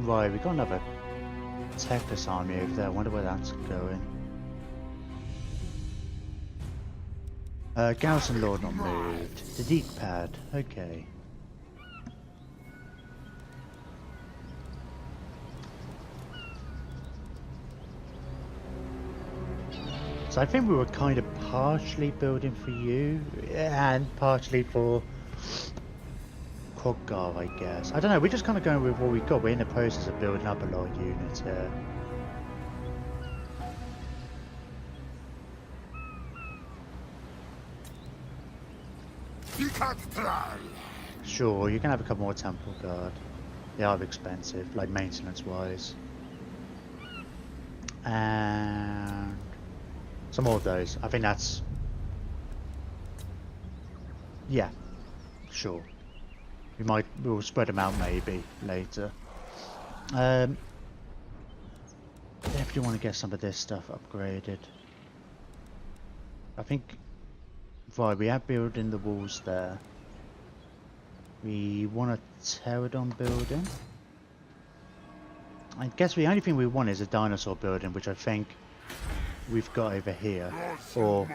Right, we got another Techless army over there. I wonder where that's going. Garrison Lord not moved. The Deke pad. Okay. So I think we were kind of partially building for you and partially for Kroggar, I guess. I don't know, we're just kind of going with what we got. We're in the process of building up a lot of units here. Sure, you can have a couple more Temple Guard. They are expensive, like maintenance-wise. And some more of those. I think that's... yeah, sure. We'll spread them out maybe later. Definitely want to get some of this stuff upgraded. I think... right, we are building the walls there. We want a pterodon building. I guess the only thing we want is a dinosaur building, which I think we've got over here, or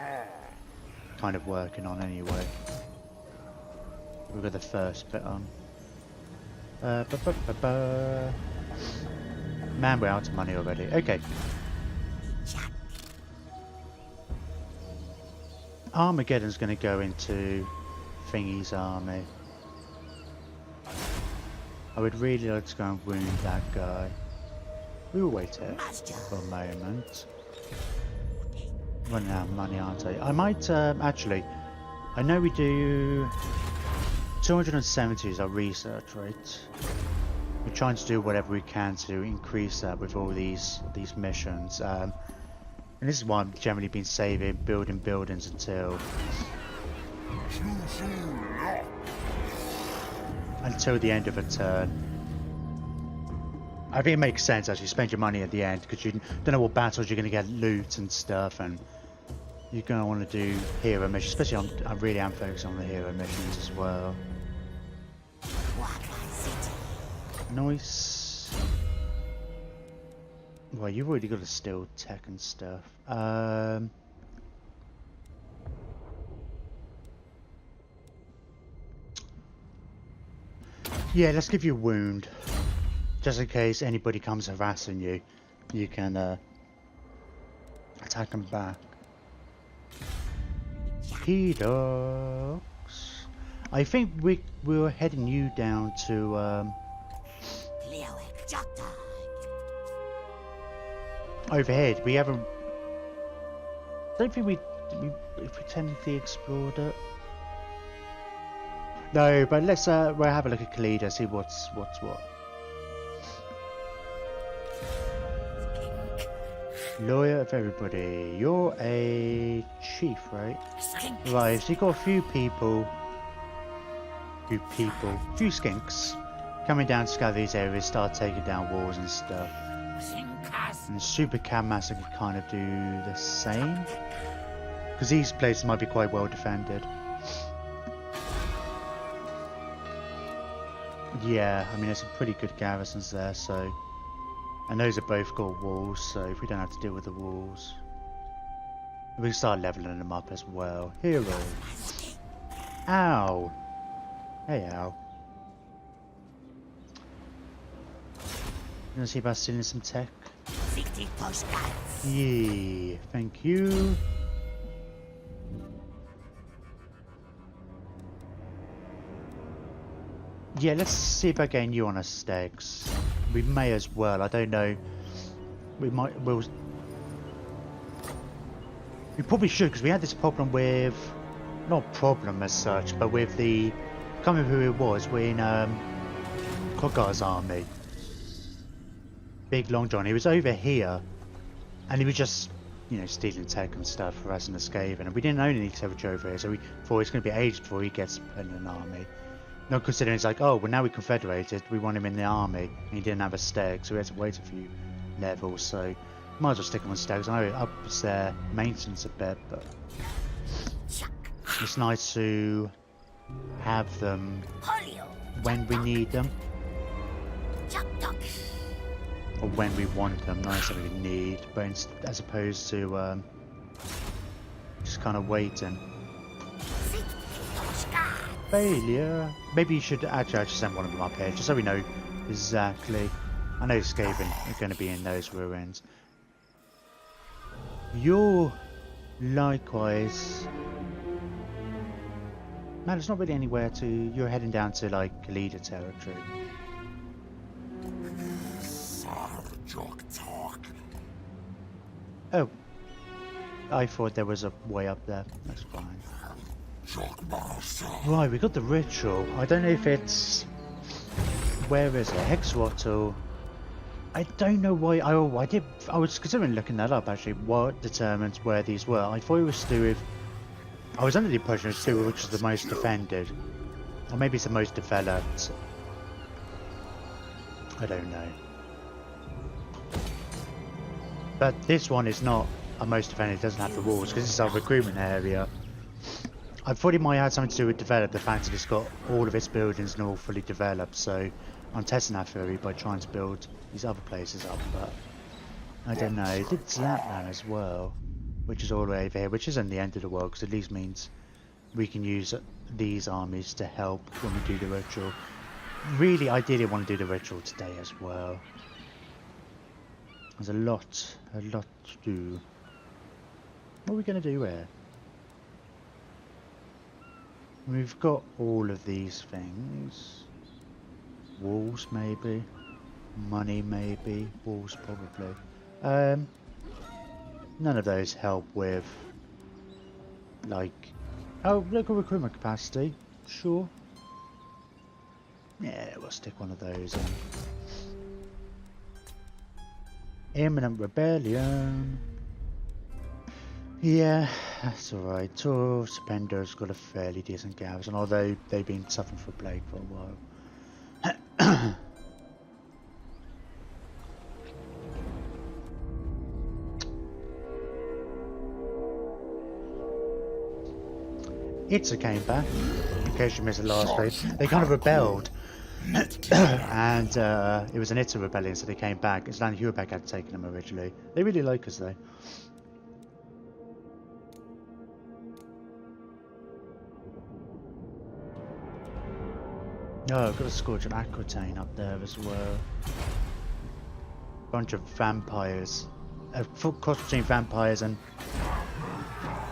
kind of working on anyway. We've got the first bit on. Man, we're out of money already. Okay. Armageddon's going to go into Thingy's army. I would really like to go and wound that guy. We will wait here for a moment. Running out of money, aren't I? I might actually. I know we do 270 is our research rate. We're trying to do whatever we can to increase that with all these missions. And this is why I've generally been saving, building buildings until the end of a turn. I think it makes sense as you spend your money at the end, because you don't know what battles you're going to get loot and stuff, and you're going to want to do hero missions. Especially I really am focusing on the hero missions as well. Nice. Well, you've already got a steel tech and stuff. Yeah, let's give you a wound. Just in case anybody comes harassing you, you can attack them back. P-Dogs. I think we're heading you down to overhead. We haven't. Don't think we technically explored it. No, but let's we'll have a look at Khalida, see what's what. Lawyer of everybody. You're a chief, right? Right, so you've got a few skinks coming down to scour these areas, start taking down walls and stuff. And Super Cam Master could kind of do the same, because these places might be quite well defended. Yeah, I mean there's some pretty good garrisons there, so. And those are both got walls, so if we don't have to deal with the walls, we can start leveling them up as well. Hero. Ow. Hey, ow. Gonna see about stealing some tech. Yeah, thank you. Yeah, let's see about getting you on a Stegs. We may as well. I don't know. We probably should, because we had this problem with, not problem as such, but with the, I can't remember who it was. We're in Kroggar's army. Big Long John. He was over here, and he was just, you know, stealing tech and stuff for us in the Skaven, and we didn't own any territory over here, so we thought it's going to be ages before he gets put in an army. Not considering it's like, oh, well now we confederated, we want him in the army, and he didn't have a stag, so we had to wait a few levels, so might as well stick him on stags. I know it ups their maintenance a bit, but it's nice to have them when we need them. or when we want them, not necessarily need, but as opposed to just kind of waiting. Failure. Maybe you should actually send one of them up here, just so we know exactly. I know Skaven are going to be in those ruins. You're likewise. Man, there's not really anywhere to. You're heading down to like leader territory. Oh, I thought there was a way up there. That's fine. Right, we got the ritual. I don't know if it's. Where is it? Hexrottle. I don't know why. I was considering looking that up actually. What determines where these were? I thought it was to do with. I was under the impression it was to do with which is the most defended, or maybe it's the most developed. I don't know. But this one is not a most defended. It doesn't have the walls because it's our recruitment area. I thought it might have something to do with develop. The fact that it's got all of its buildings and all fully developed. So I'm testing that theory by trying to build these other places up. But I don't know. It did Zlatland as well, which is all the way over here, which isn't the end of the world because at least means we can use these armies to help when we do the ritual. Really, ideally, I want to do the ritual today as well. There's a lot to do. What are we going to do here? We've got all of these things. Walls, maybe. Money, maybe. Walls, probably. None of those help with, like... Oh, local recruitment capacity. Sure. Yeah, we'll stick one of those in. Imminent rebellion. Yeah, that's alright. Tor Supender's got a fairly decent garrison, although they've been suffering from plague for a while. Itza came back, in case you missed the last phase. They kind of rebelled. And it was an Itza rebellion, so they came back. Islan Hurbek had taken them originally. They really like us though. Oh, I've got a Scourge of Aquitaine up there as well. Bunch of vampires. A full cross between vampires and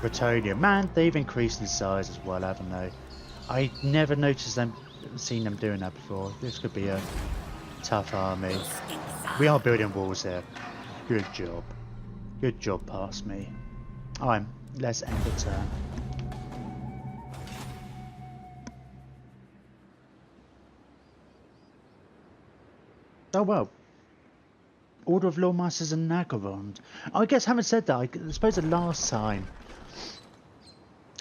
Bretonnia. Man, they've increased in size as well, haven't they? I never seen them doing that before. This could be a tough army. We are building walls here. Good job. Good job past me. Alright, let's end the turn. Oh well. Order of Lawmasters and Nagarond. I guess having said that, I suppose the last time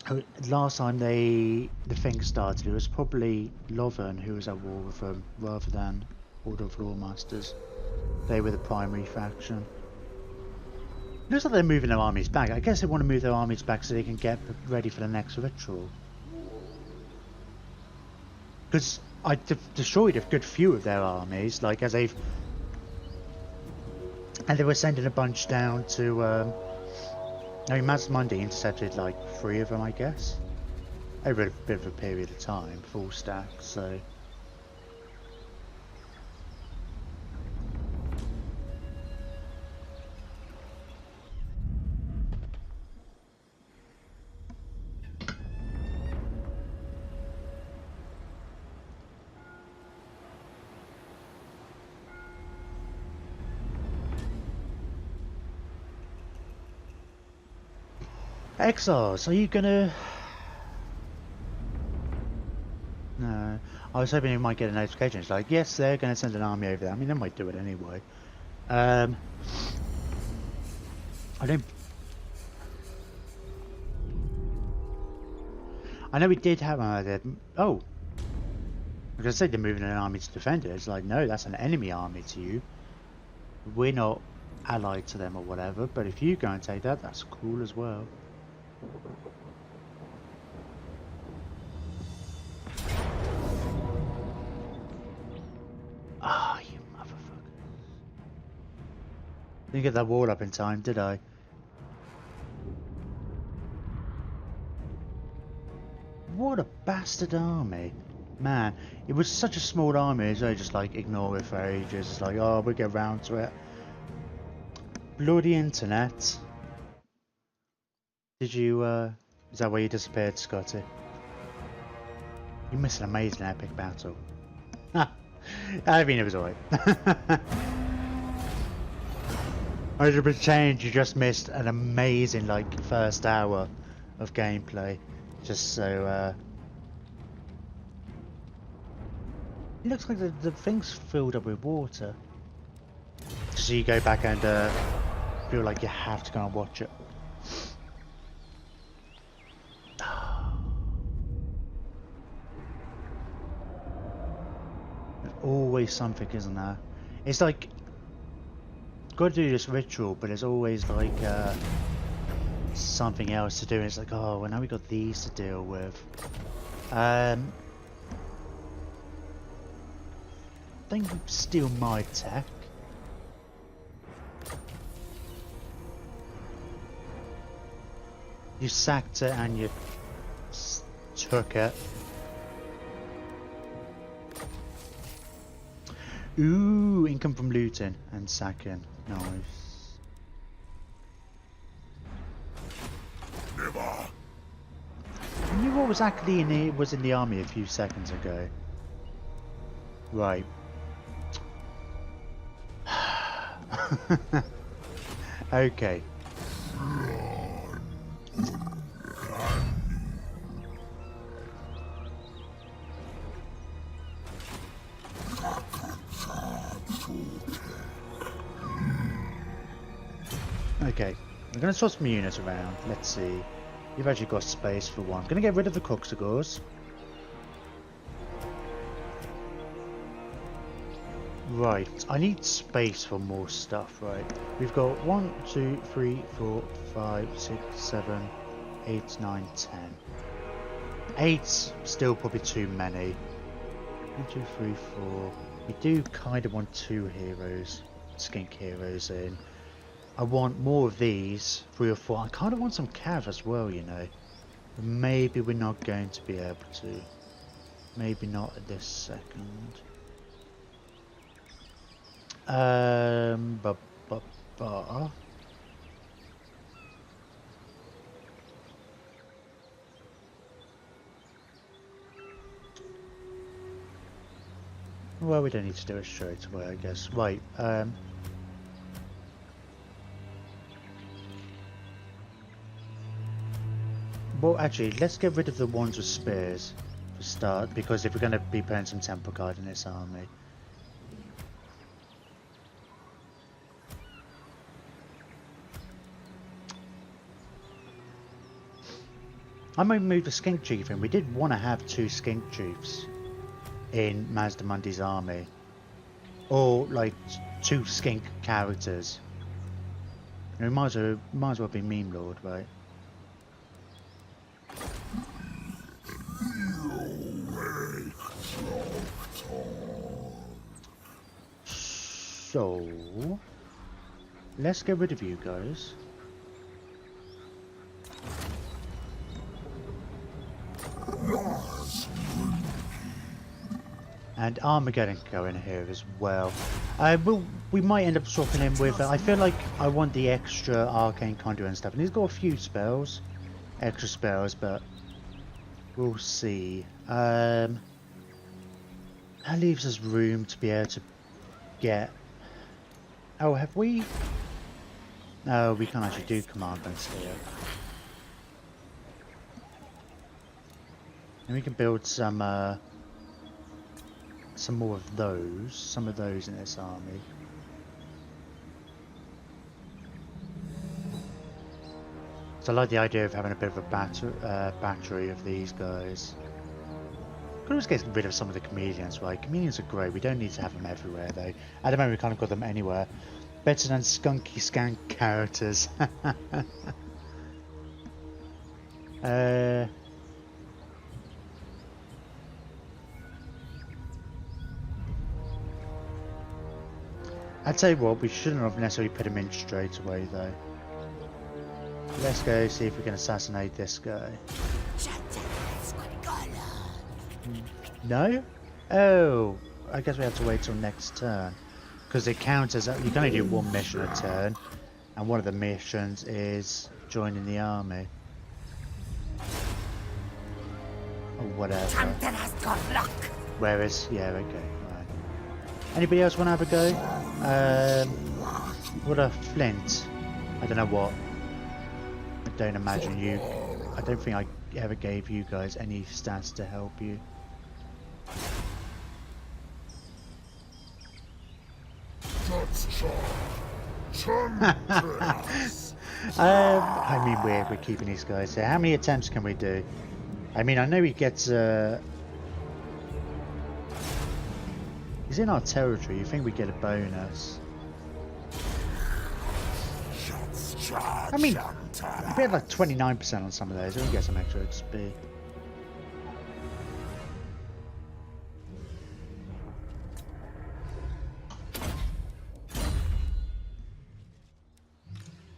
the thing started, it was probably Lothern who was at war with them rather than Order of Lawmasters. They were the primary faction. Looks like they're moving their armies back. I guess they want to move their armies back so they can get ready for the next ritual. Because I destroyed a good few of their armies, like as they've... And they were sending a bunch down to... I mean, Mazdamundi intercepted like 3 of them, I guess. Over a bit of a period of time, full stack, so... Exiles, are you gonna... No, I was hoping you might get a notification. It's like, yes, they're gonna send an army over there. I mean, they might do it anyway. I don't... I know we did have... oh! I was gonna say they're moving an army to defend it. It's like, no, that's an enemy army to you. We're not allied to them or whatever, but if you go and take that, that's cool as well. Ah, you motherfucker. Didn't get that wall up in time, did I? What a bastard army. Man, it was such a small army as well, just like ignore it for ages. It's like, oh, we'll get round to it. Bloody internet. Did you, is that where you disappeared, Scotty? You missed an amazing epic battle. I mean, it was alright. 100% you just missed an amazing, like, first hour of gameplay. Just so, it looks like the thing's filled up with water. So you go back and, feel like you have to go and watch it. There's always something, isn't there? It's like, got to do this ritual, but there's always like something else to do. And it's like, oh, well, now we got these to deal with. I think steal my tech. You sacked it and you took it. Ooh, income from looting and sacking. Nice. Never. I knew what was actually in the army a few seconds ago. Right. Okay. Okay, I'm going to toss some units around. Let's see. You've actually got space for one. I'm going to get rid of the Coxagores. Right, I need space for more stuff, right? We've got 1, 2, 3, 4, 5, 6, 7, 8, 9, 10. 8's still probably too many. 1, 2, 3, 4. We do kind of want 2 heroes, skink heroes in. I want more of these, 3 or 4. I kind of want some cav as well, you know. Maybe we're not going to be able to. Maybe not at this second. But. Well, we don't need to do it straight away, I guess. Right, well, actually, let's get rid of the ones with spears to start, because if we're going to be playing some Temple Guard in this army. I might move the Skink Chief in. We did want to have 2 Skink Chiefs in Mazdamundi's army. Or, like, 2 Skink characters. And we might as well be Meme Lord, right? So, let's get rid of you guys. And Armageddon can go in here as well. We might end up swapping him with. I feel like I want the extra arcane conduit and stuff, and he's got a few spells, extra spells, but we'll see. That leaves us room to be able to get. Oh, have we? No, we can't actually do commandments here. And we can build some more of those, some of those in this army. So I like the idea of having a bit of a battery of these guys. Could always get rid of some of the chameleons, right? Chameleons are great. We don't need to have them everywhere, though. At the moment, we kind of got them anywhere. Better than skunky skank characters. I'd tell you what, we shouldn't have necessarily put him in straight away though. Let's go see if we can assassinate this guy. No? Oh, I guess we have to wait till next turn. Because it counts as, you can only do one mission a turn. And one of the missions is joining the army. Or whatever. Whereas, yeah, okay, right. Anybody else want to have a go? What a flint. I don't know what. I don't imagine you. I don't think I ever gave you guys any stats to help you. I mean, we're keeping these guys here. How many attempts can we do? I mean, I know he gets. He's in our territory. You think we get a bonus? I mean, we had like 29% on some of those. We can get some extra XP.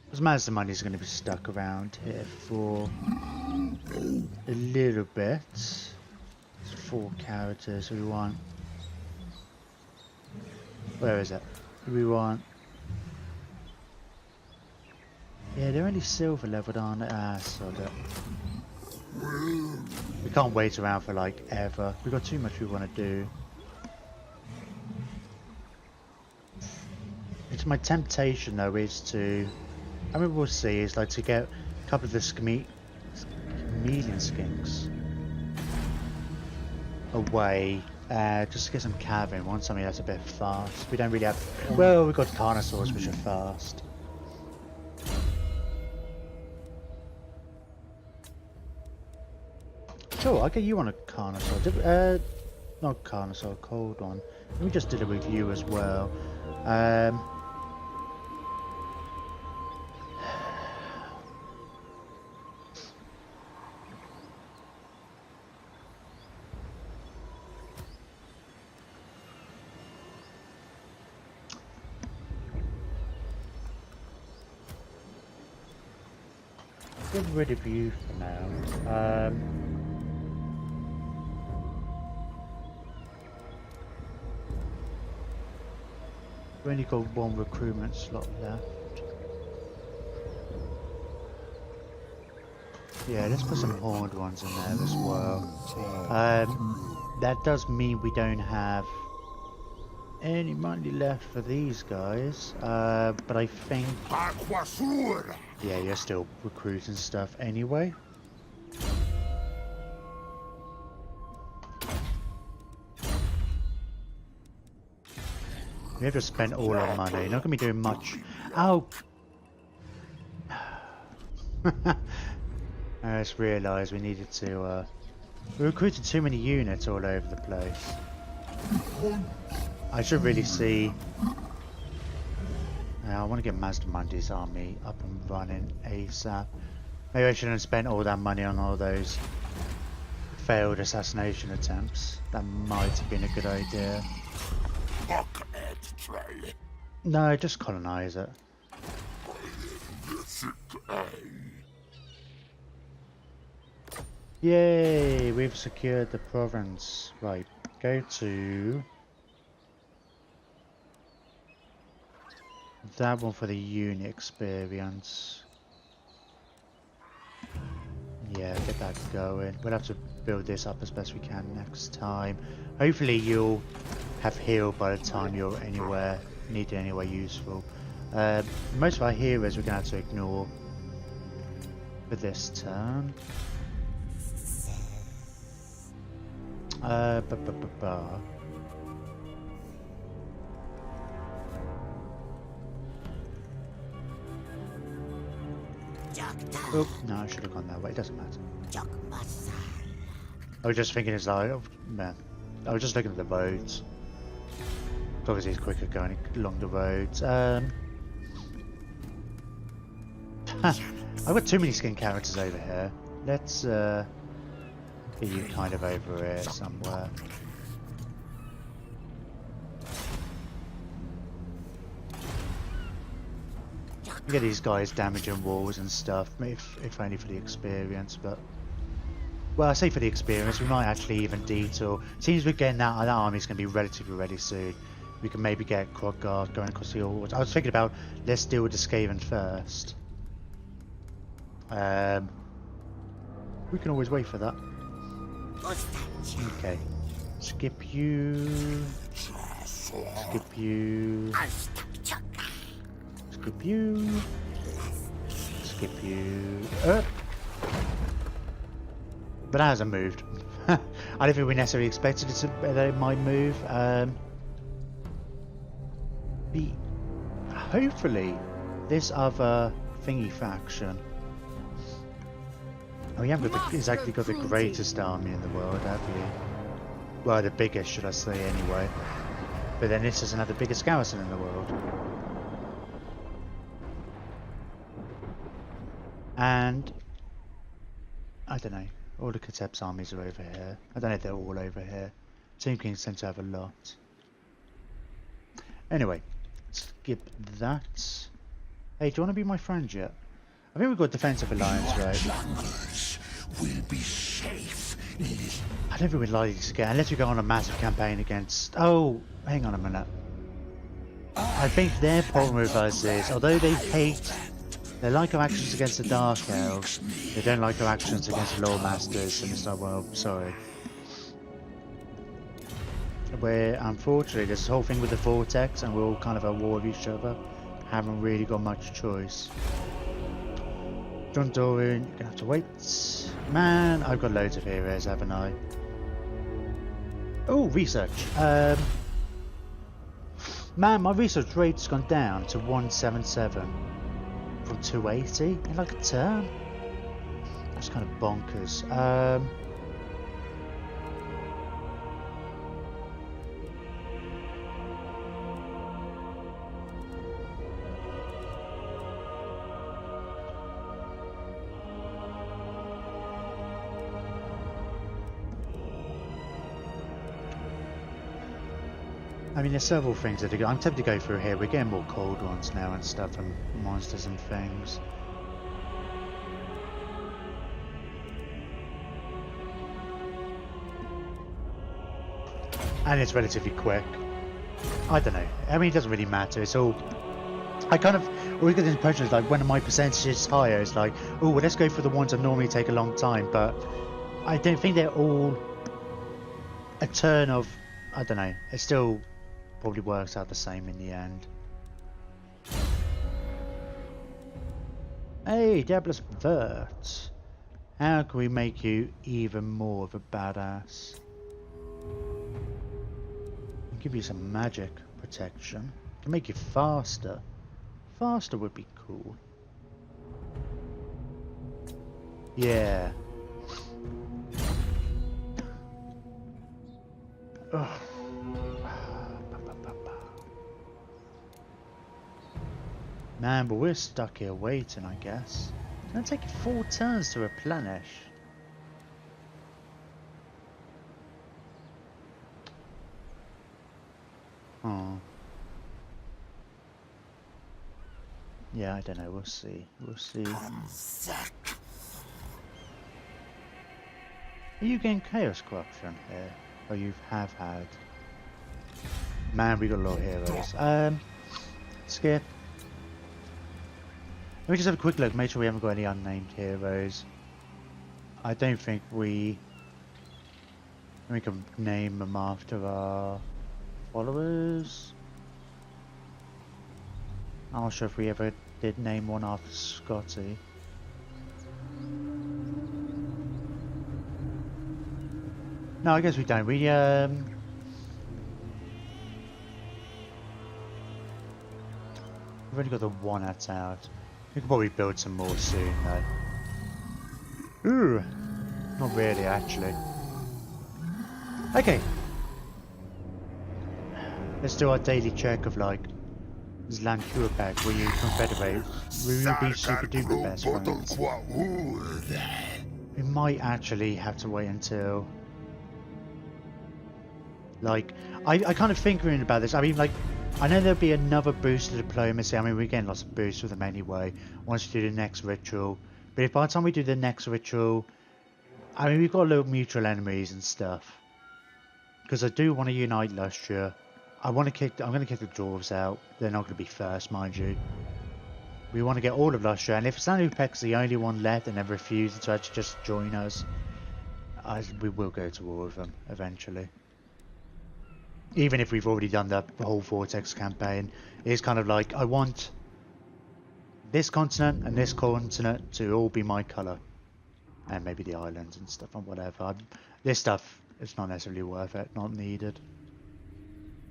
Because Mazdamundi is going to be stuck around here for a little bit. It's 4 characters we want. Where is it? We want. Yeah, they're only silver leveled, aren't they? Ah, sod it. We can't wait around for like ever. We've got too much we want to do. It's my temptation though is to. I mean, we'll see. Is like to get a couple of the chameleon skinks away. Just to get some cav in. Want something that's a bit fast. We don't really have. Well, we've got carnosaurs which are fast. Sure, I'll get you on a carnosaur. Not carnosaur, a cold one. Let me just deliver with you as well. Get rid of you for now. We've only got 1 recruitment slot left. Yeah, let's put some horned ones in there as well. That does mean we don't have any money left for these guys. But I think... Yeah, you're still recruiting stuff anyway. We have just spent all our money. Not gonna be doing much. Oh! I just realised we needed to. We recruited too many units all over the place. I should really see. I want to get Mazdamundi's army up and running ASAP. Maybe I shouldn't have spent all that money on all those failed assassination attempts. That might have been a good idea. No, just colonize it. Yay, we've secured the province. Right, go to that one for the unit experience. Yeah, get that going. We'll have to build this up as best we can next time. Hopefully you'll have healed by the time you're anywhere needed anywhere useful. Most of our heroes we're going to have to ignore for this turn. Oh, no, I should have gone that way. It doesn't matter. I was just thinking, it's like, oh, man. I was just looking at the roads. Obviously, it's quicker going along the roads. I've got too many skin characters over here. Let's get you kind of over here somewhere. We get these guys damaging walls and stuff, if only for the experience, but... Well, I say for the experience, we might actually even detour. Seems we're getting that army's going to be relatively ready soon. We can maybe get Krogard going across the Ords. I was thinking about, let's deal with the Skaven first. We can always wait for that. Okay. Skip you. Skip you. Skip you. Skip you. But that hasn't moved. I don't think we necessarily expected that it might move. Hopefully, this other thingy faction. Oh, we haven't got exactly got the greatest army in the world, have we? Well, the biggest, should I say, anyway. But then this doesn't have the biggest garrison in the world. And I don't know. All the Kateb's armies are over here. I don't know if they're all over here. Tomb Kings tend to have a lot. Anyway, skip that. Hey, do you want to be my friend yet? I think we've got defensive alliance, right? Will be safe. I don't think we're likely to get, unless we go on a massive campaign against... Oh, hang on a minute. I think their problem with us is, although they hate... They like our actions against the Dark Elves, they don't like our actions against the Lord Masters, and it's like, well, sorry. Where, unfortunately, this whole thing with the Vortex, and we're all kind of at war with each other, haven't really got much choice. John Doran, you're gonna have to wait. Man, I've got loads of heroes, haven't I? Oh, research. Man, my research rate's gone down to 177 from 280 in like a turn. That's kind of bonkers. I mean, there's several things that I'm tempted to go through here. We're getting more cold ones now and stuff, and monsters and things. And it's relatively quick. I don't know. I mean, it doesn't really matter. It's all... I kind of always get the impression it's like when my percentage is higher, it's like, oh, well, let's go for the ones that normally take a long time. But I don't think they're all a turn of... I don't know. It's still... probably works out the same in the end. Hey, Diabolus Vert. How can we make you even more of a badass? I'll give you some magic protection. Can make you faster. Faster would be cool. Yeah. Ugh. Man, but we're stuck here waiting, I guess. It's gonna take 4 turns to replenish. Oh. Yeah, I don't know. We'll see. We'll see. Are you getting Chaos Corruption here? Or you have had? Man, we got a lot of heroes. Skip. Let me just have a quick look, make sure we haven't got any unnamed heroes. I don't think we can name them after our followers. I'm not sure if we ever did name one after Scotty. No, I guess we don't. We've only got the one that's out. We can probably build some more soon, though. Ooh, not really, actually. Okay. Let's do our daily check of, like, Zlan Kurapek, will you confederate? Will you be super duper best friends? We might actually have to wait until... Like, I kind of thinking about this. I mean, like, I know there'll be another boost to diplomacy. I mean, we're getting lots of boosts with them anyway, once we do the next ritual. But if by the time we do the next ritual, I mean, we've got little mutual enemies and stuff. Because I do want to unite Lustria. I'm going to kick the dwarves out. They're not going to be first, mind you. We want to get all of Lustria, and if Sanupek's the only one left and they're refusing to actually just join us, we will go to war with them eventually. Even if we've already done the whole Vortex campaign, it's kind of like, I want this continent and this continent to all be my colour. And maybe the islands and stuff and whatever. This stuff is not necessarily worth it, not needed.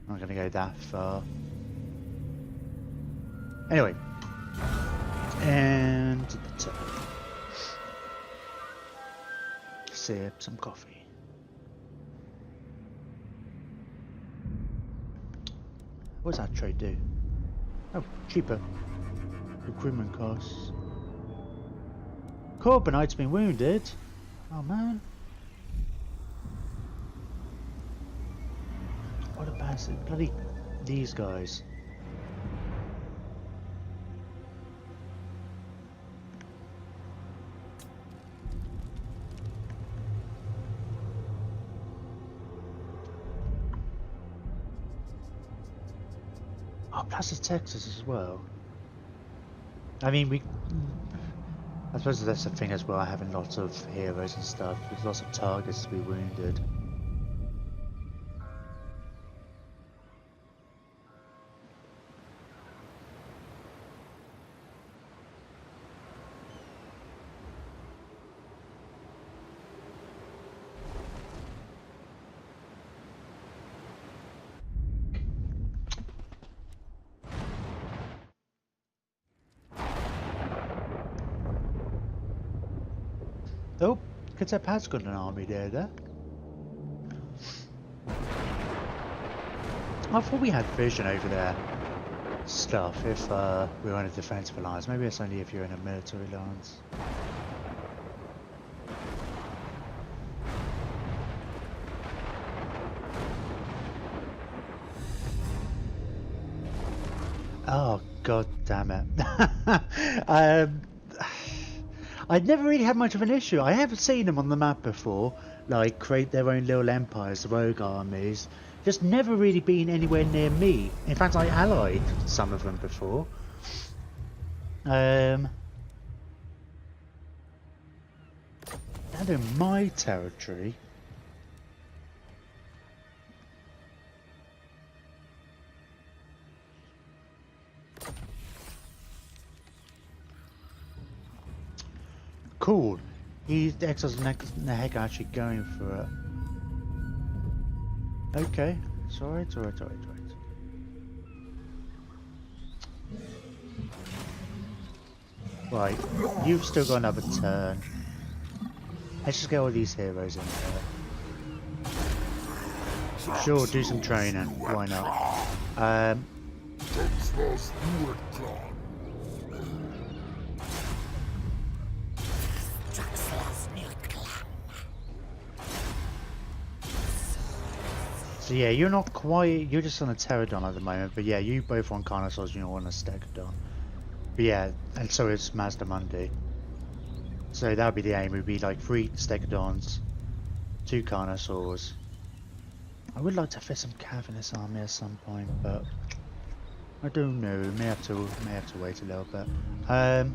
I'm not going to go that far. Anyway. And sip some coffee. What does that trade do? Oh, cheaper. Recruitment costs. Corbinite's been wounded. Oh man. What a bastard. Bloody these guys. Oh, plus it's Texas as well. I mean, I suppose that's the thing as well, having lots of heroes and stuff. There's lots of targets to be wounded. Oh, Kitsap has got an army there. I thought we had vision over there. Stuff if we were in a defensive alliance. Maybe it's only if you're in a military alliance. Oh, god damn it. I'd never really had much of an issue. I have seen them on the map before, like create their own little empires, the rogue armies. Just never really been anywhere near me. In fact, I allied some of them before. Down in my territory. Cool. The Exos and the heck are actually going for it. Okay. It's alright. Right. You've still got another turn. Let's just get all these heroes in there. Sure, do some training. Why not? So yeah, you're not quite, you're just on a Pterodon at the moment, but yeah, you both on Carnosaurs, you're on a Stegodon. But yeah, and so is Mazdamundi. So that would be the aim, it would be like 3 Stegodons, 2 Carnosaurs. I would like to fit some cav in this army at some point, but I don't know, may have to wait a little bit. I'm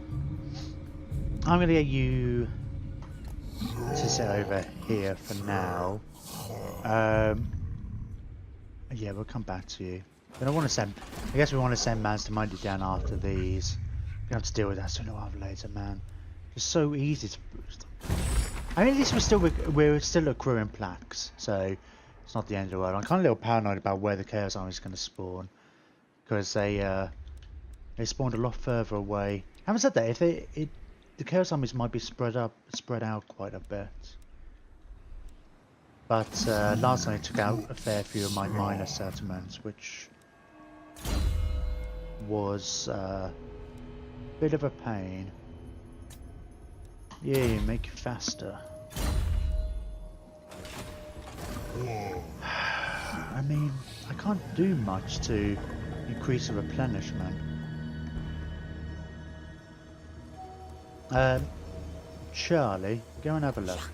gonna get you to sit over here for now. Yeah, we'll come back to you. But I guess we want to send Mazdamundi down after these. We have to deal with that sooner rather than later, man. It's so easy to boost. I mean, at least we're still accruing plaques, so it's not the end of the world. I'm kind of a little paranoid about where the Chaos Army is going to spawn, because they spawned a lot further away. Having said that, the Chaos Armies might be spread out quite a bit. But last time I took out a fair few of my minor settlements, which was a bit of a pain. Yeah, make it faster. I mean, I can't do much to, increase the replenishment. Charlie, go and have a look.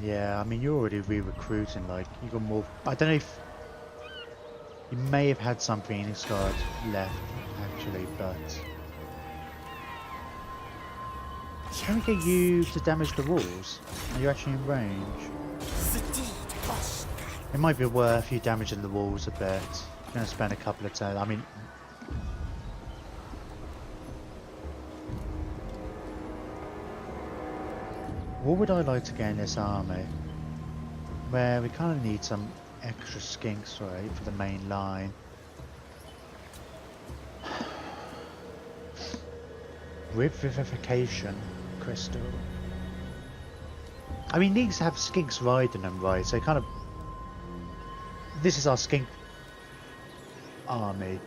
Yeah, I mean, you're already re-recruiting, like, you got more... I don't know if... You may have had some Phoenix Guards left, actually, but... Can we get you to damage the walls? Are you actually in range? It might be worth you damaging the walls a bit. You're going to spend a couple of turns. I mean... What would I like to get in this army? Where we kind of need some extra skinks, right, for the main line. Revivification crystal. I mean, these have skinks riding them, right? So kind of... This is our skink army.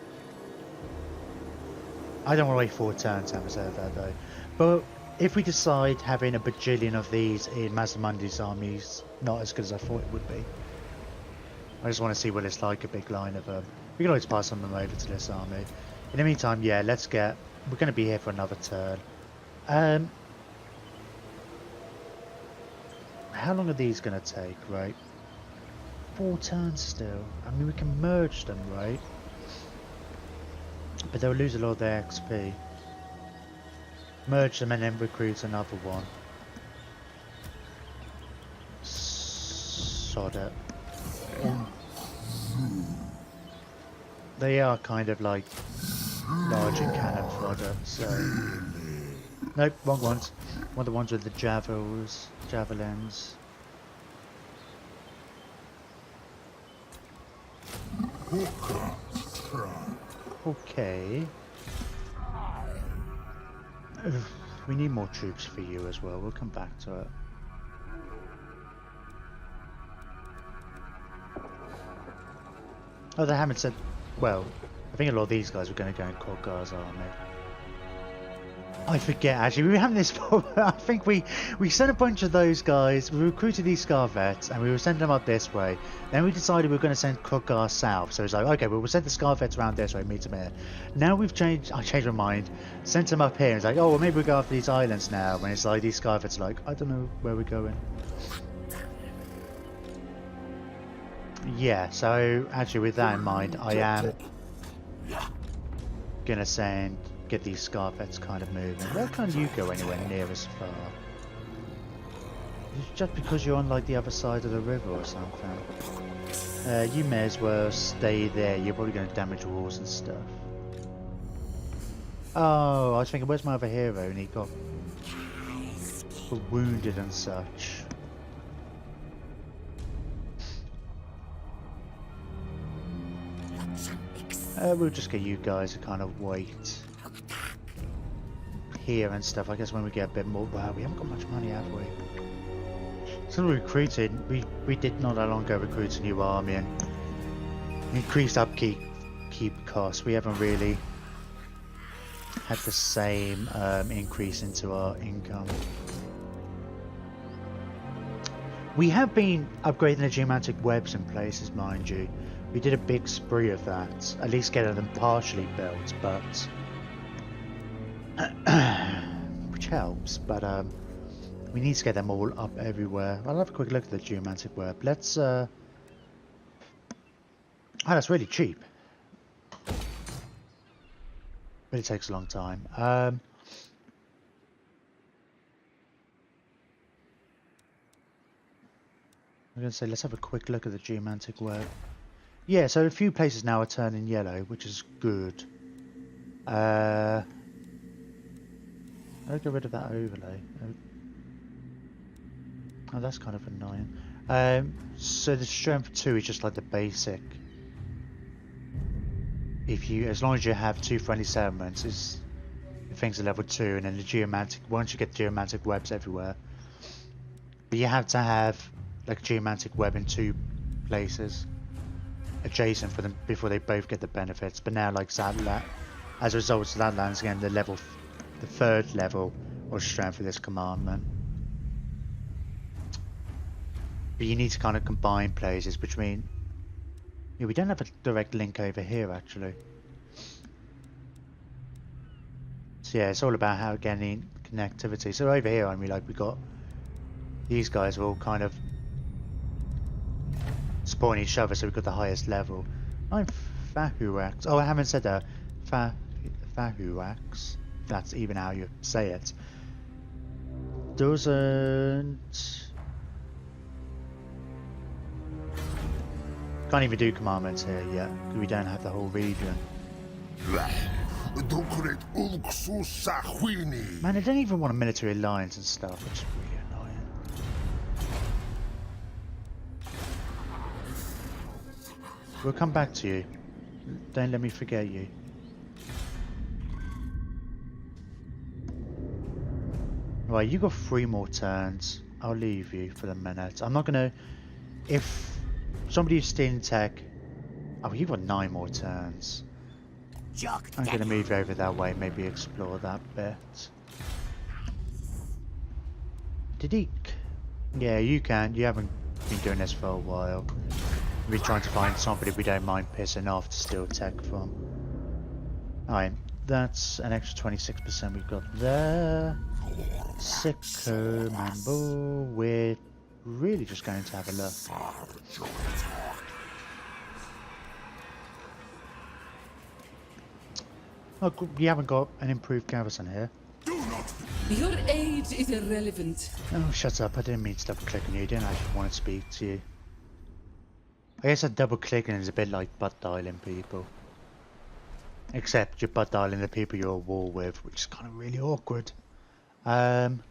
I don't want to wait 4 turns to have that though. But if we decide having a bajillion of these in Mazdamundi's armies, not as good as I thought it would be. I just want to see what it's like, a big line of them. We can always pass some of them over to this army. In the meantime, yeah, let's get... We're going to be here for another turn. How long are these going to take, right? 4 turns still. I mean, we can merge them, right? But they'll lose a lot of their XP. Merge them and then recruit another one. Sod it. They are kind of like large and cannon fodder, so... Nope, wrong ones. Want the ones with the javelins. Okay. We need more troops for you as well. We'll come back to it. Oh, they haven't said... Well, I think a lot of these guys are going to go in Korgar's army. I forget, actually. We were having this problem. I think we sent a bunch of those guys. We recruited these Scar Vets, and we were sending them up this way. Then we decided we were going to send Korgar south. So it's like, okay, well, we'll send the Scar Vets around this way, meet them here. Now we've changed... I changed my mind. Sent them up here. It's like, oh, well, maybe we'll go after these islands now. When it's like, these Scar Vets are like, I don't know where we're going. Yeah, so actually with that in mind, I am gonna get these Scar Vets kind of moving. Where can't you go anywhere near as far? It's just because you're on like the other side of the river or something. You may as well stay there. You're probably gonna damage walls and stuff. Oh, I was thinking, where's my other hero? And he got wounded and such. We'll just get you guys to kind of wait here and stuff. I guess when we get a bit more... Wow, we haven't got much money, have we? So we recruited... We did not that long ago recruit a new army and increased upkeep costs. We haven't really had the same increase into our income. We have been upgrading the geomantic webs in places, mind you. We did a big spree of that, at least getting them partially built, but which helps. But we need to get them all up everywhere. I'll have a quick look at the geomantic web. Let's. Oh, that's really cheap. Really takes a long time. I'm gonna say let's have a quick look at the geomantic web. Yeah, so a few places now are turning yellow, which is good. I'll get rid of that overlay. Oh, that's kind of annoying. So the strength 2 is just like the basic. As long as you have 2 friendly settlements, things are level 2, and then the geomantic. Once you get geomantic webs everywhere, but you have to have like a geomantic web in 2 places adjacent for them before they both get the benefits. But now, like that, as a result of that, lands again the 3rd level of strength for this commandment. But you need to kind of combine places, which mean... Yeah, we don't have a direct link over here, actually. So yeah, it's all about how getting connectivity. So over here, I mean, like, we got... These guys are all kind of... supporting each other, so we've got the highest level. I'm Fahuax. Oh, I haven't said that. Fahuax. That's even how you say it. Doesn't... Can't even do commandments here yet, because we don't have the whole region. Man, I don't even want a military alliance and stuff, which is really annoying. We'll come back to you. Don't let me forget you. Right, you got 3 more turns. I'll leave you for the minute. I'm not gonna... If somebody's stealing tech... Oh, you've got 9 more turns. I'm gonna move over that way, maybe explore that bit. Didik. Yeah, you can. You haven't been doing this for a while. We're trying to find somebody we don't mind pissing off to steal tech from. Alright, that's an extra 26% we've got there. Sicko Mambo. We're really just going to have a look. Oh, we haven't got an improved garrison here. Your age is irrelevant. Oh, shut up. I didn't mean to double click on you. I didn't actually want to speak to you. I guess that double clicking is a bit like butt dialing people. Except you're butt dialing the people you're at war with, which is kind of really awkward. Vectron?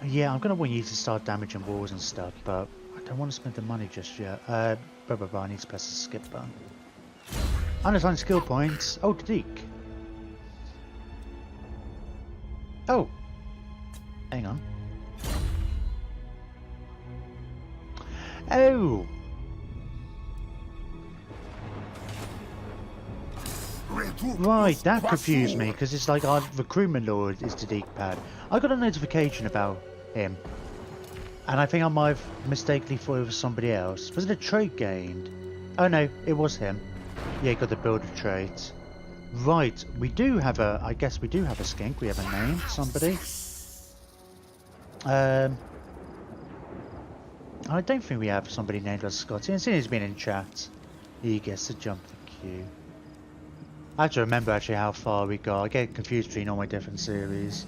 Yeah, I'm going to want you to start damaging walls and stuff, but I don't want to spend the money just yet. I need to press the skip button. Unassigned skill points. Oh, Didik. Oh. Hang on. Oh. Right, that confused me because it's like our recruitment lord is Didik Pad. I got a notification about him, and I think I might have mistakenly thought it was somebody else. Was it a trait gained? Oh no, it was him. Yeah, got the builder trait. Right, we do have a. I guess we do have a skink. We have a name. Somebody. I don't think we have somebody named as Scotty. And since he's been in chat, he gets to jump the queue. I have to remember actually how far we got. I get confused between all my different series.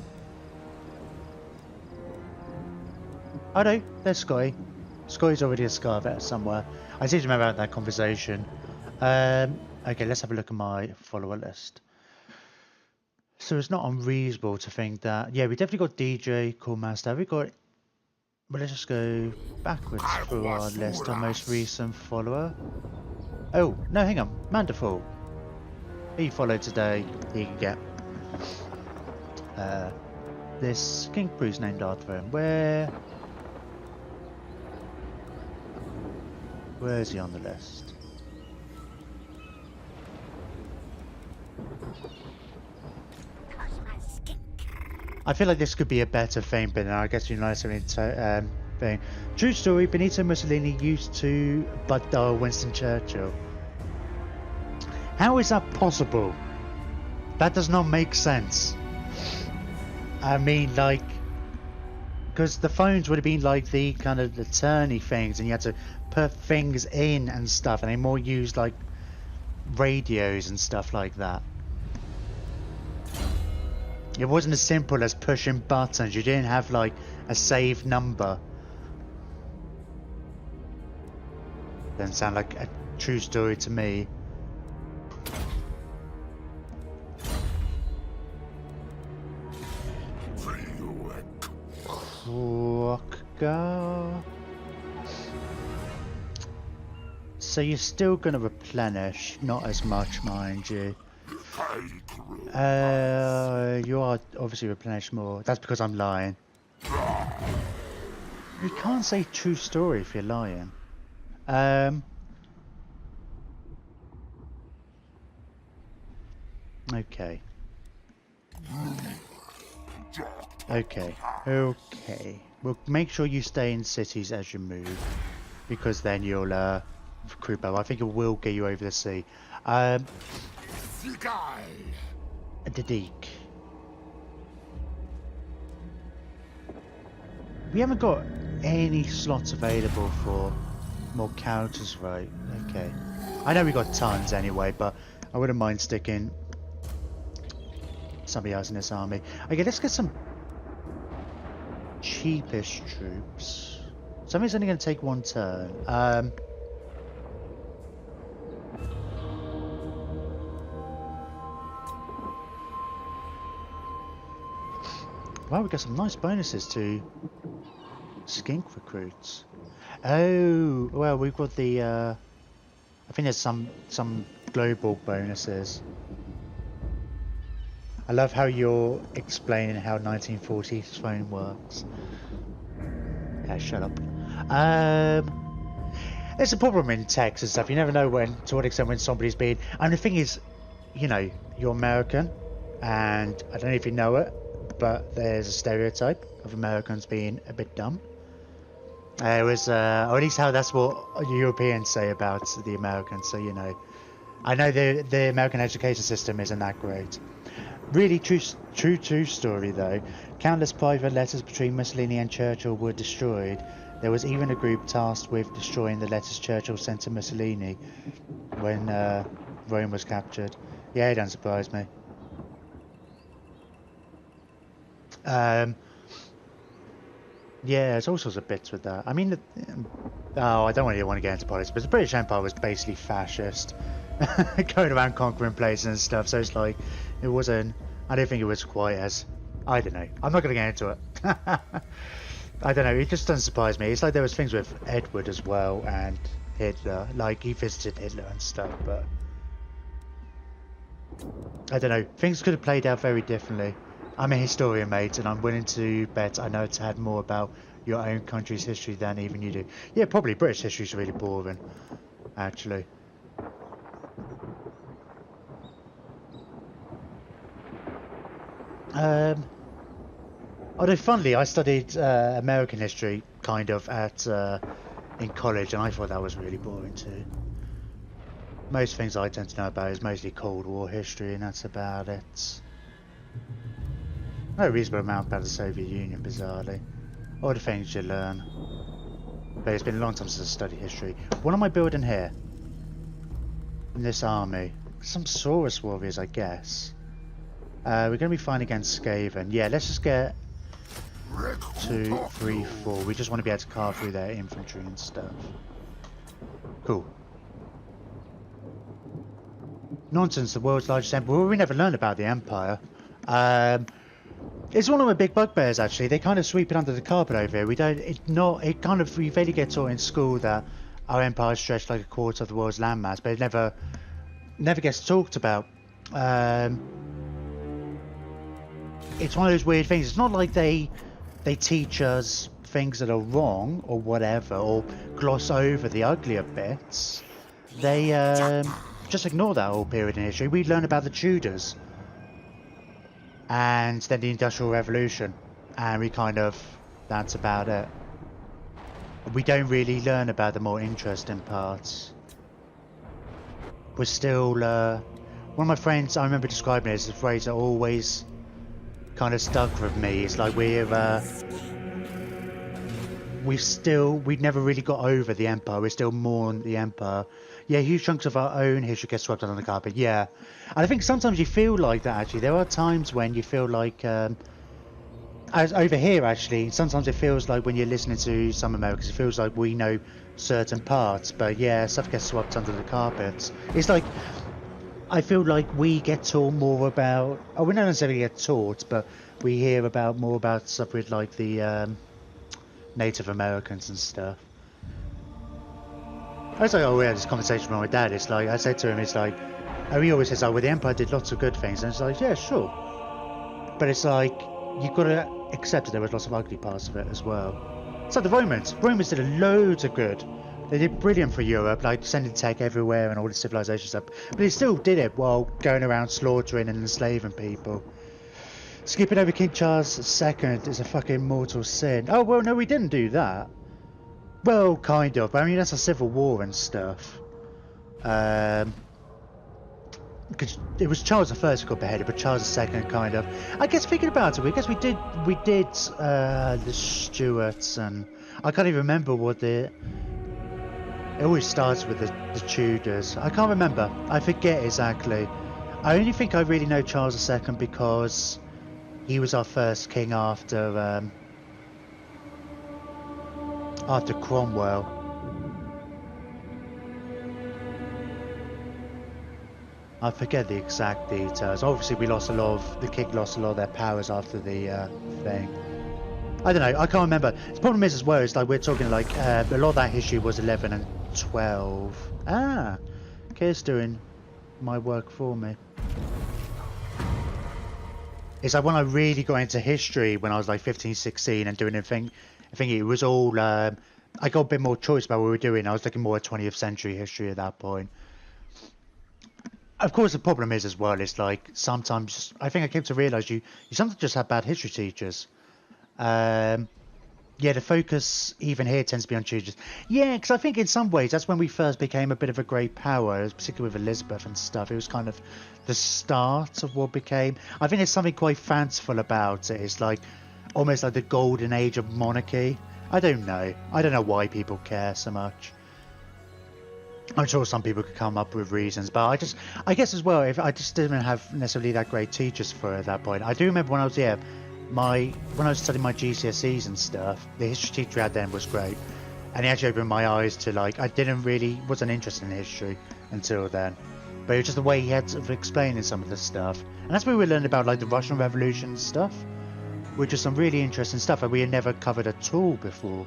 Oh no, there's Scotty. Scotty's already a Scarvet somewhere. I seem to remember that conversation. Okay, let's have a look at my follower list. So it's not unreasonable to think that... Yeah, we definitely got DJ, Cool Master. We got... Well, let's just go backwards through our list. Our most recent follower. Oh, no, hang on. Mandaful. He followed today. He can get... this King Bruce named after him. Where is he on the list? I feel like this could be a better thing, but I guess you know something thing. True story, Benito Mussolini used to butt dial Winston Churchill. How is that possible? That does not make sense. I mean, like, because the phones would have been like the kind of the turny things, and you had to put things in and stuff, and they more used like radios and stuff like that. It wasn't as simple as pushing buttons. You didn't have like a saved number. Doesn't sound like a true story to me. So you're still going to replenish, not as much, mind you. You are obviously replenish more. That's because I'm lying. You can't say true story if you're lying. Okay. Okay, okay. We'll make sure you stay in cities as you move, because then you'll recruit better. I think it will get you over the sea. The Deke. We haven't got any slots available for more characters, right? Okay. I know we got tons anyway, but I wouldn't mind sticking somebody else in this army. Okay, let's get some cheapest troops. Somebody's only going to take one turn. Well, we got some nice bonuses to skink recruits. Oh, well, we've got the. I think there's some global bonuses. I love how you're explaining how 1940s phone works. Yeah, shut up. There's a problem in text and stuff. You never know to what extent when somebody's being. And the thing is, you know, you're American, and I don't know if you know it, but there's a stereotype of Americans being a bit dumb. It was, or at least how that's what Europeans say about the Americans. So you know, I know the American education system isn't that great. Really true story though. Countless private letters between Mussolini and Churchill were destroyed. There was even a group tasked with destroying the letters Churchill sent to Mussolini when Rome was captured. Yeah, it doesn't surprise me. Yeah, there's all sorts of bits with that. I mean, I don't really want to get into politics, but the British Empire was basically fascist, going around conquering places and stuff. So it's like, it wasn't. I don't think it was quite as. I don't know. I'm not going to get into it. I don't know. It just doesn't surprise me. It's like there was things with Edward as well and Hitler. Like he visited Hitler and stuff, but I don't know. Things could have played out very differently. I'm a historian, mate, and I'm willing to bet I know a tad more about your own country's history than even you do. Yeah, probably British history's really boring, actually. Although, funnily, I studied American history, kind of, in college, and I thought that was really boring too. Most things I tend to know about is mostly Cold War history, and that's about it. No reasonable amount about the Soviet Union, bizarrely. All the things you learn. But it's been a long time since I studied history. What am I building here? In this army? Some Saurus warriors, I guess. We're going to be fine against Skaven. Yeah, let's just get 2, 3, 4. We just want to be able to carve through their infantry and stuff. Cool. Nonsense, the world's largest empire. Well, we never learned about the empire. It's one of my big bugbears, actually. They kind of sweep it under the carpet over here. We rarely get taught in school that our empire stretched like a quarter of the world's landmass, but it never gets talked about. It's one of those weird things. It's not like they teach us things that are wrong or whatever, or gloss over the uglier bits. They just ignore that whole period in history. We learn about the Tudors and then the Industrial Revolution, and that's about it. We don't really learn about the more interesting parts. We're still, one of my friends, I remember describing it as a phrase that always kind of stuck with me. It's like we've never really got over the Empire. We're still mourn the Empire. Yeah, huge chunks of our own history get swept under the carpet. Yeah, and I think sometimes you feel like that. Actually, there are times when you feel like, as over here, actually, sometimes it feels like when you're listening to some Americans, it feels like we know certain parts, but yeah, stuff gets swept under the carpet. It's like, I feel like we get taught more about, we don't necessarily get taught, but we hear more about stuff with like the Native Americans and stuff. I was like, we had this conversation with my dad. It's like, I said to him, it's like, he always says, well, the Empire did lots of good things. And it's like, yeah, sure. But it's like, you've got to accept that there was lots of ugly parts of it as well. It's like the Romans. Romans did loads of good. They did brilliant for Europe, like sending tech everywhere and all this civilization stuff. But they still did it while going around slaughtering and enslaving people. Skipping over King Charles II is a fucking mortal sin. Oh, well, no, we didn't do that. Well, kind of. I mean, that's a civil war and stuff. Because it was Charles I who got beheaded, but Charles II kind of. I guess thinking about it, I guess we did the Stuarts, and I can't even remember what the. It always starts with the Tudors. I can't remember. I forget exactly. I only think I really know Charles II because he was our first king after Cromwell. I forget the exact details. Obviously, we lost a lot of the king lost a lot of their powers after the thing. I don't know. I can't remember. The problem is as well is like we're talking like a lot of that history was 11 and 12. Ah, Kier's doing my work for me. It's like when I really got into history when I was like 15, 16 and doing everything. I think it was all. I got a bit more choice about what we were doing. I was looking more at 20th century history at that point. Of course, the problem is as well. It's like sometimes I think I came to realise you sometimes just have bad history teachers. Yeah, the focus even here tends to be on tutors. Yeah, because I think in some ways that's when we first became a bit of a great power, particularly with Elizabeth and stuff. It was kind of the start of what became. I think there's something quite fanciful about it. It's like almost like the golden age of monarchy. I don't know. I don't know why people care so much. I'm sure some people could come up with reasons, but I guess as well, if I just didn't have necessarily that great teachers for it at that point. I do remember when I was when I was studying my GCSEs and stuff, the history teacher I had then was great, and he actually opened my eyes to like wasn't interested in history until then, but it was just the way he had of explaining some of the stuff, and that's where we learned about like the Russian Revolution and stuff, which is some really interesting stuff that we had never covered at all before.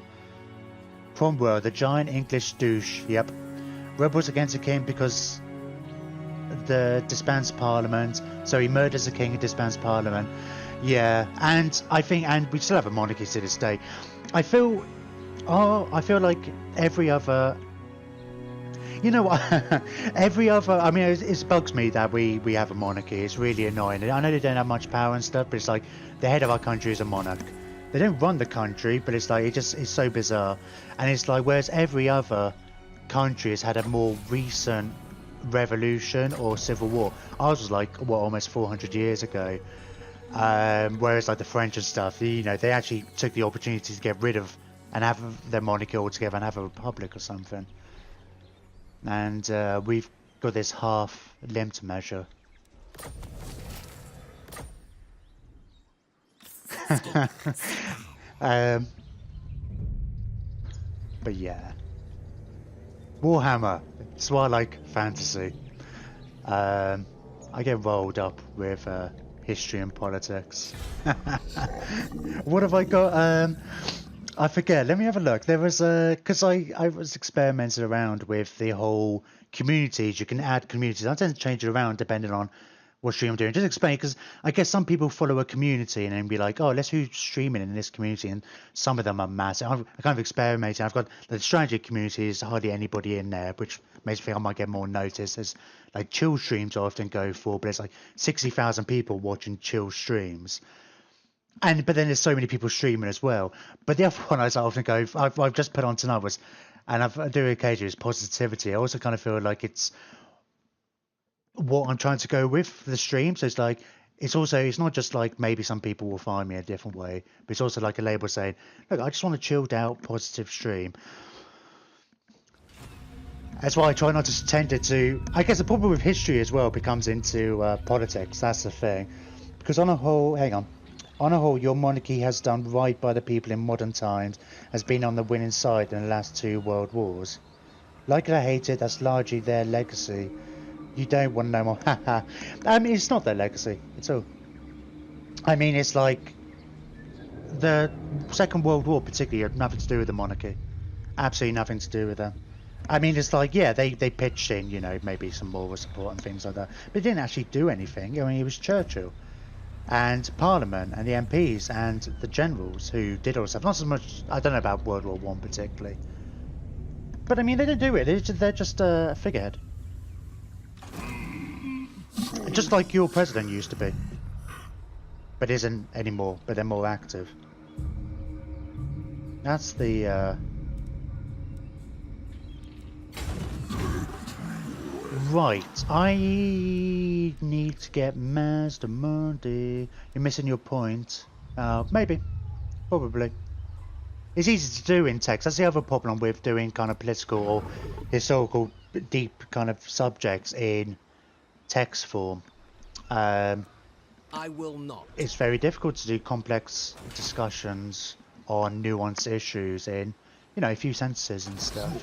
Cromwell, the giant English douche. Yep. Rebels against the king because the disbands parliament, so he murders the king and disbands parliament. Yeah, and I think, and we still have a monarchy to this day. I feel like every other, you know what, every other, I mean, it bugs me that we have a monarchy. It's really annoying. I know they don't have much power and stuff, but it's like the head of our country is a monarch. They don't run the country, but it's like it's so bizarre, and it's like whereas every other country has had a more recent revolution or civil war. Ours was like almost 400 years ago, whereas like the French and stuff, they actually took the opportunity to get rid of and have their monarchy altogether and have a republic or something, and we've got this half limb to measure. But yeah, Warhammer, it's why I like fantasy. I get rolled up with history and politics. What have I got? I forget. Let me have a look. There was because I was experimenting around with the whole communities. You can add communities. I tend to change it around depending on what stream I'm doing. Just explain, because I guess some people follow a community and then be like, oh, let's who's streaming in this community, and some of them are massive. I'm kind of experimenting. I've got the strategy community, is hardly anybody in there, which makes me think I might get more notice. There's like chill streams I often go for, but it's like 60,000 people watching chill streams. But then there's so many people streaming as well. But the other one I often go, I've just put on tonight was, and I do occasionally, is positivity. I also kind of feel like it's what I'm trying to go with the stream. So it's like it's not just like maybe some people will find me a different way, but it's also like a label saying, look, I just want a chilled out positive stream. That's why I try not to tend it to. I guess the problem with history as well becomes into politics. That's the thing, because on a whole, your monarchy has done right by the people in modern times, has been on the winning side in the last 2 world wars. Like it or hate it, that's largely their legacy. You don't want to know more. I mean, it's not their legacy at all. I mean, it's like the Second World War particularly had nothing to do with the monarchy. Absolutely nothing to do with that. I mean, it's like, yeah, they pitched in, maybe some moral support and things like that. But they didn't actually do anything. I mean, it was Churchill and Parliament and the MPs and the generals who did all stuff. Not so much, I don't know about World War One particularly. But I mean, they didn't do it. They're just a figurehead. Just like your president used to be. but isn't anymore. But they're more active. That's the. Right, I need to get Mazdamundi. You're missing your point. Maybe. Probably. It's easy to do in text. That's the other problem with doing kind of political or historical deep kind of subjects in text form. I will not. It's very difficult to do complex discussions on nuanced issues in, you know, a few sentences and stuff.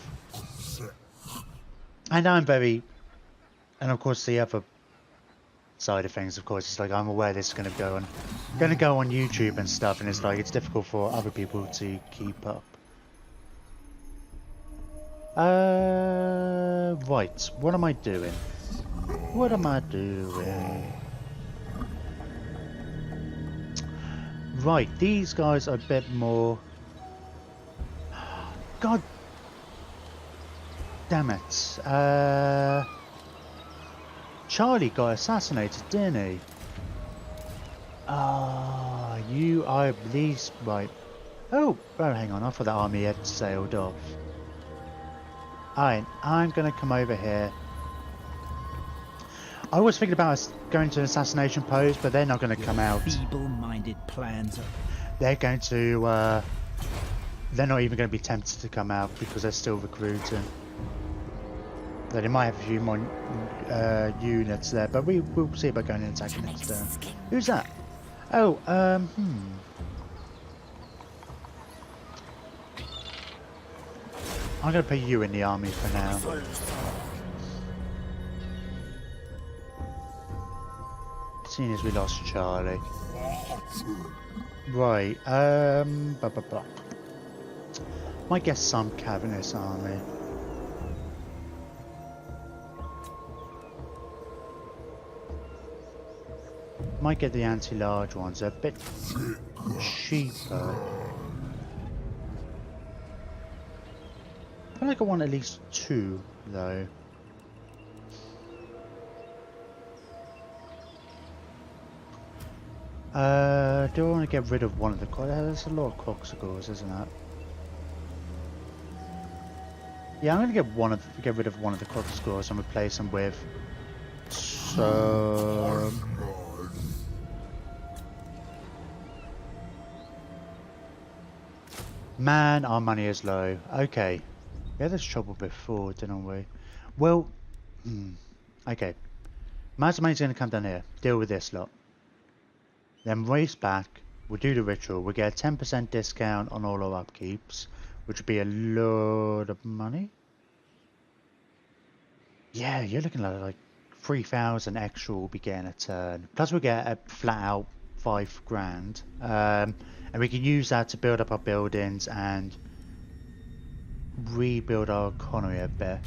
And and of course the other side of things, of course, it's like I'm aware this is going to go on YouTube and stuff, and it's like it's difficult for other people to keep up. Right, what am I doing? What am I doing? Right, these guys are a bit more. God damn it! Charlie got assassinated, didn't he? These, right. Oh, hang on, I thought the army had sailed off. Alright, I'm gonna come over here. I was thinking about going to an assassination post, but they're not gonna come out. Feeble-minded plans. They're going to, they're not even going to be tempted to come out because they're still recruiting. They might have a few more units there, but we'll see about going and attacking next turn. Who's that? Oh, I'm going to put you in the army for now. Seeing as we lost Charlie. Right, might get some cav in this army. Might get the anti-large ones, they're a bit cheaper. I feel like I want at least 2 though. Do I want to get rid of one of the there's a lot of coxagores, isn't it? Yeah, I'm gonna get rid of one of the coxagores and replace them with Man, our money is low. Okay. We had this trouble before, didn't we? Well, okay. Mazdamundi's going to come down here. Deal with this lot. Then race back. We'll do the ritual. We'll get a 10% discount on all our upkeeps, which would be a lot of money. Yeah, you're looking at like 3,000 extra we'll be getting a turn. Plus we'll get a flat out 5 grand. And we can use that to build up our buildings and rebuild our economy a bit.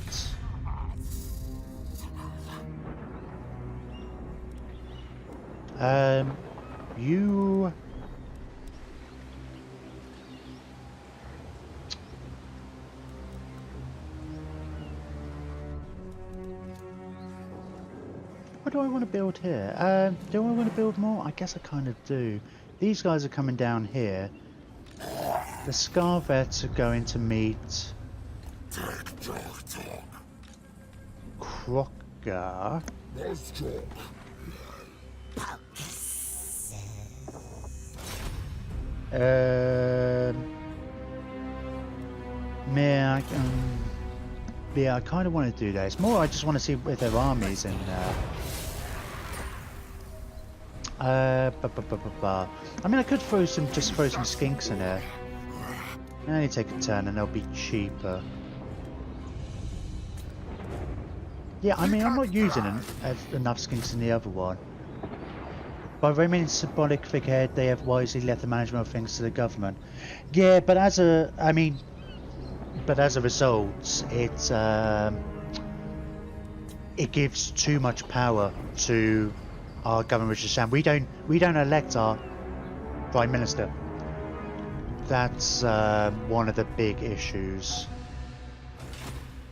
You... What do I want to build here? Do I want to build more? I guess I kind of do. These guys are coming down here. The Scarvets are going to meet Crocker. Yeah, I kind of want to do that. It's more I just want to see with their armies in I mean, I could just throw some skinks in there. And only take a turn and they'll be cheaper. Yeah, I mean, I'm not using enough skinks in the other one. By remaining symbolic figurehead, they have wisely left the management of things to the government. Yeah, but as a result, it gives too much power to our government, we don't elect our prime minister. That's one of the big issues.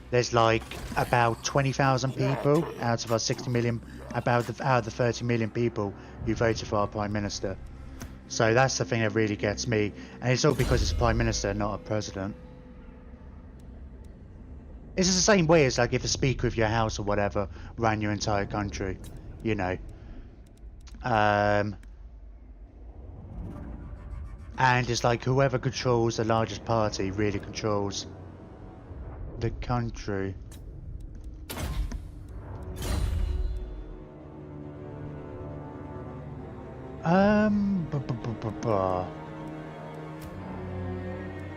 There's like about 20,000 people out of our 60 million about out of the 30 million people who voted for our Prime Minister. So that's the thing that really gets me. And it's all because it's a Prime Minister, not a President. It's the same way as like if a Speaker of your House or whatever ran your entire country, you know. And it's like whoever controls the largest party really controls the country.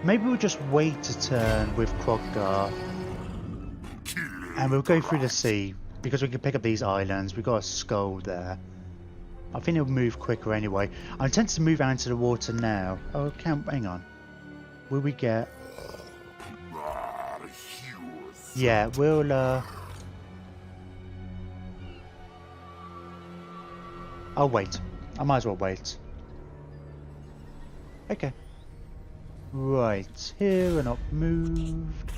Maybe we'll just wait a turn with Krogar and we'll go through the sea because we can pick up these islands. We've got a skull there. I think it'll move quicker anyway. I'm tempted to move out into the water now. Oh, hang on. Will we get... Yeah, we'll I'll wait. I might as well wait. Okay. Right, here we're not moved.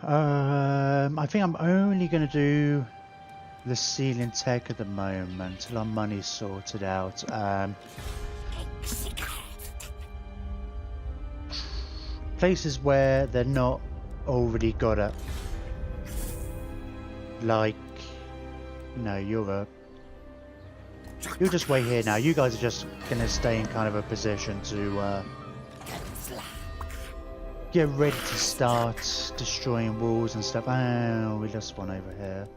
I think I'm only going to do the ceiling tech at the moment until our money's sorted out. Places where they're not already got it. Like, no, Europe. You'll just wait here now. You guys are just going to stay in kind of a position to get ready to start destroying walls and stuff. Oh, we lost one over here.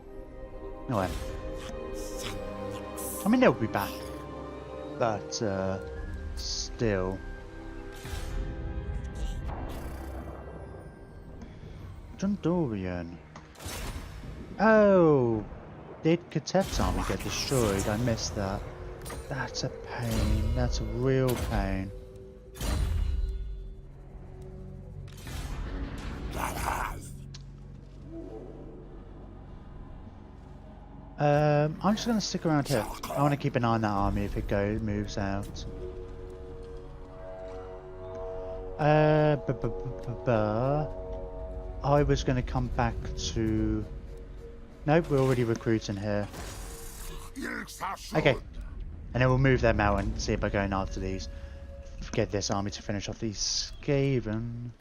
No way. I mean, they'll be back. But, still. John Dorian. Oh! Did Katef's army get destroyed? I missed that. That's a pain. That's a real pain. I'm just going to stick around here. I want to keep an eye on that army if it moves out. I was going to come back to... Nope, we're already recruiting here. Okay. And then we'll move them out and see about going after these. Get this army to finish off these Skaven.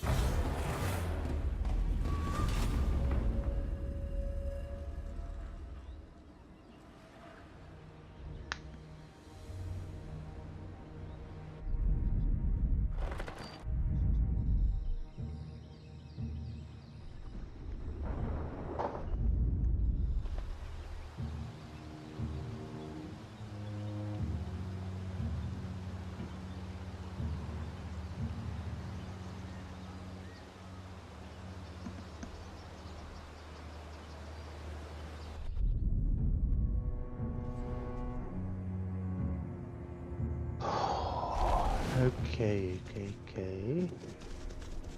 Okay.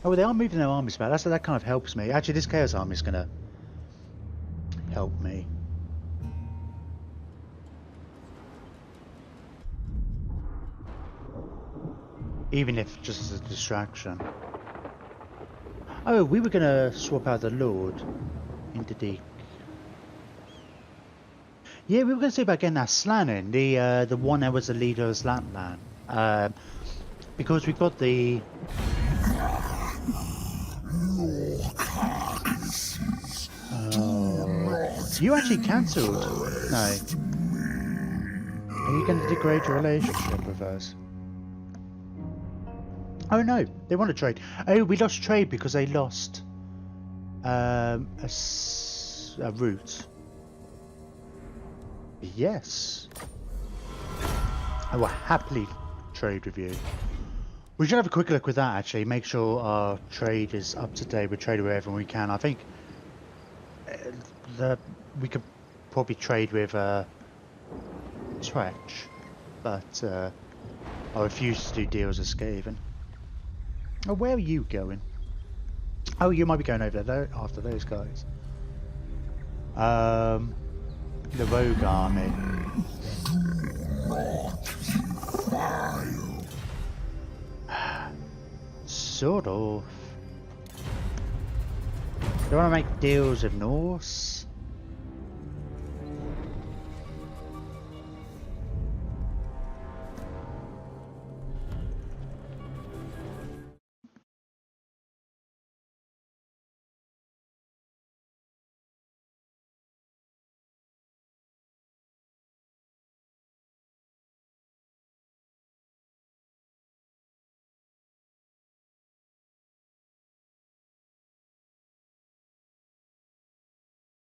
Oh, they are moving their armies back. That kind of helps me. Actually, this Chaos army is gonna help me. Even if just as a distraction. Oh, we were gonna swap out the Lord into the... Yeah, we were gonna see about getting that Slannon, the one that was the leader of Slatland. Because we got the... You actually cancelled? No. Are you going to degrade your relationship with us? Oh no, they want to trade. Oh, we lost trade because they lost a route. Yes. I will happily trade with you. We should have a quick look with that actually. Make sure our trade is up to date. We trade with everyone we can. I think we could probably trade with Tretch, but I refuse to do deals with Skaven. Oh, where are you going? Oh, you might be going over there after those guys. The Rogue Army. Sort of. Do you want to make deals with Norse?